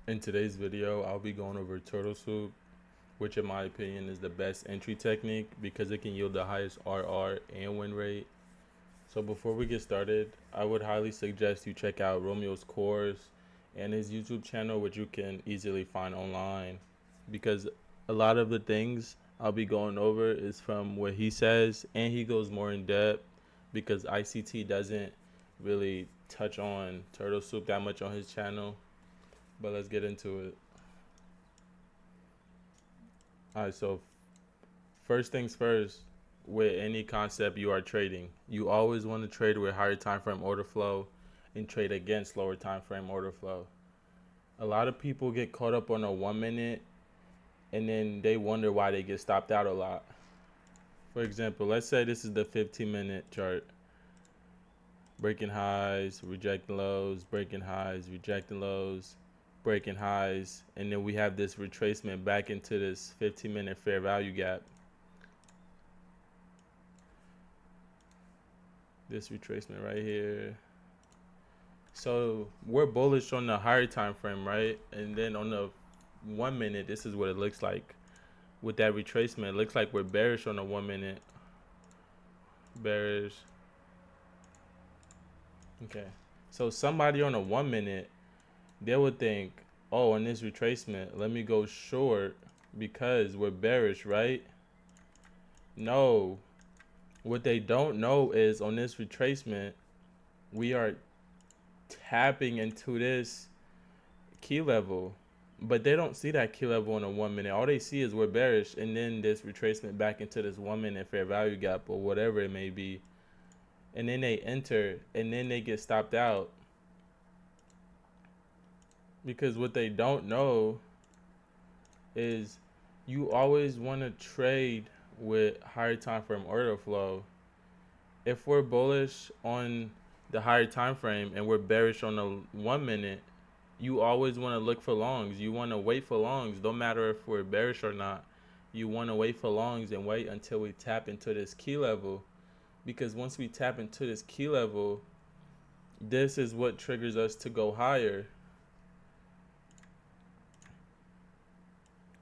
In today's video, I'll be going over turtle soup, which in my opinion is the best entry technique because it can yield the highest RR and win rate. So before we get started, I would highly suggest you check out Romeo's course and his YouTube channel, which you can easily find online, because a lot of the things I'll be going over is from what he says, and he goes more in depth because ICT doesn't really touch on turtle soup that much on his channel. But let's get into it. All right, so first things first, with any concept you are trading, you always want to trade with higher time frame order flow and trade against lower time frame order flow. A lot of people get caught up on a 1 minute and then they wonder why they get stopped out a lot. For example, let's say this is the 15-minute chart. Breaking highs, rejecting lows, breaking highs, rejecting lows, breaking highs, and then we have this retracement back into this 15-minute fair value gap. This retracement right here. So we're bullish on the higher time frame, right? And then on the 1 minute, this is what it looks like. With that retracement, it looks like we're bearish on the 1 minute. Bearish. Okay. So somebody on a 1 minute, they would think, oh, on this retracement, let me go short because we're bearish, right? No. What they don't know is on this retracement, we are tapping into this key level, but they don't see that key level in a 1 minute. All they see is we're bearish, and then this retracement back into this 1 minute fair value gap or whatever it may be, and then they enter, and then they get stopped out because what they don't know is you always want to trade with higher time frame order flow. If we're bullish on the higher time frame and we're bearish on the 1 minute, you always want to look for longs. You want to wait for longs, no matter if we're bearish or not. You want to wait for longs and wait until we tap into this key level, because once we tap into this key level, this is what triggers us to go higher.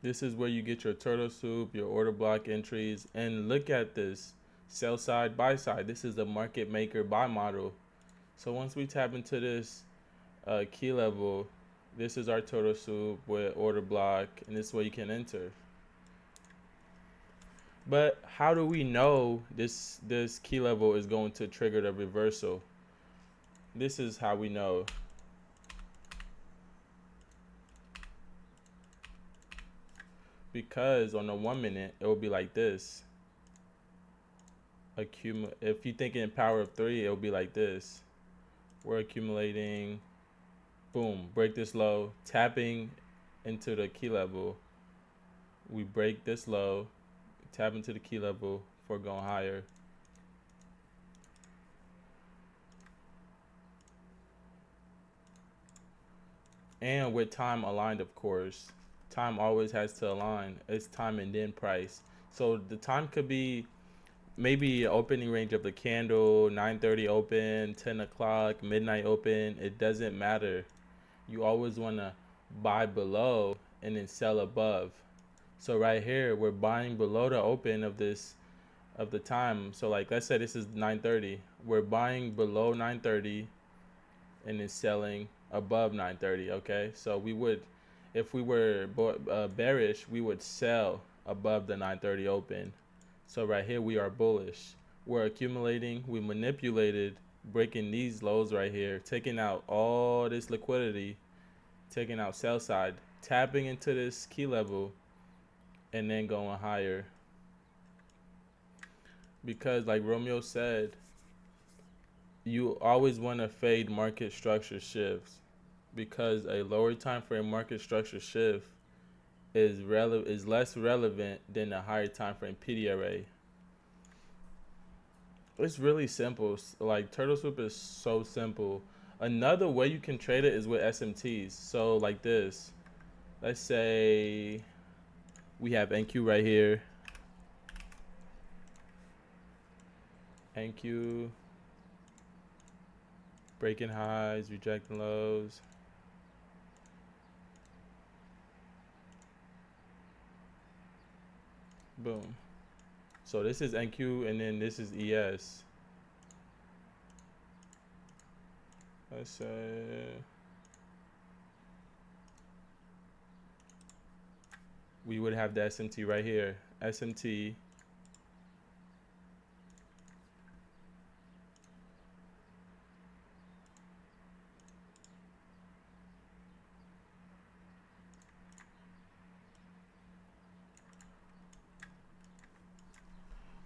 This is where you get your turtle soup, your order block entries, and look at this sell side, buy side. This is the market maker buy model. So once we tap into this key level, this is our turtle soup with order block, and this is where you can enter. But how do we know this key level is going to trigger the reversal? This is how we know. Because on the 1 minute, it will be like this. If you think in power of three, it will be like this. We're accumulating, boom, break this low, tapping into the key level. We break this low, tap into the key level for going higher. And with time aligned, of course. Time always has to align. It's time and then price. So the time could be maybe opening range of the candle, 9:30 open, 10 o'clock, midnight open. It doesn't matter. You always want to buy below and then sell above. So right here, we're buying below the open of this of the time. So like let's say this is 9:30. We're buying below 9:30 and then selling above 9:30. Okay, so we would, if we were bearish, we would sell above the 9:30 open. So right here we are bullish. We're accumulating. We manipulated, breaking these lows right here, taking out all this liquidity, taking out sell side, tapping into this key level, and then going higher. Because like Romeo said, you always want to fade market structure shifts, because a lower time frame market structure shift is less relevant than a higher time frame PDRA. It's really simple. Like turtle soup is so simple. Another way you can trade it is with SMTs. So like this, let's say we have NQ right here. NQ breaking highs, rejecting lows. Boom. So this is NQ and then this is ES. Let's say we would have the SMT right here. SMT.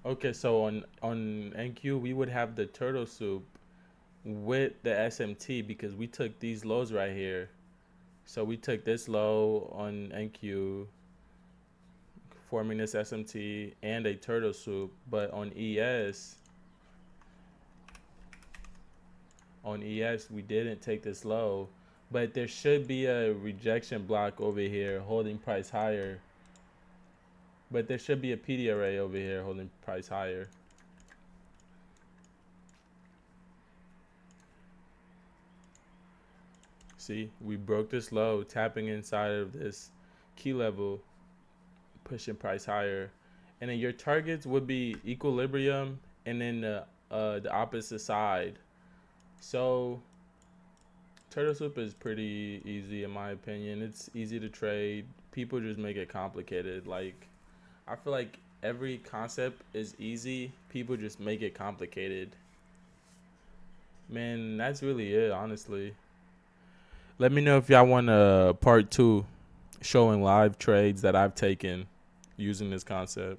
Okay, so on NQ we would have the turtle soup with the SMT because we took these lows right here. So we took this low on NQ, forming this SMT and a turtle soup, but on ES we didn't take this low, but there should be a rejection block over here holding price higher. But there should be a PD array over here holding price higher. See, we broke this low, tapping inside of this key level, pushing price higher. And then your targets would be equilibrium and then the opposite side. So turtle soup is pretty easy in my opinion. It's easy to trade. People just make it complicated. Like I feel like every concept is easy. People just make it complicated. Man, that's really it, honestly. Let me know if y'all want a part two showing live trades that I've taken using this concept.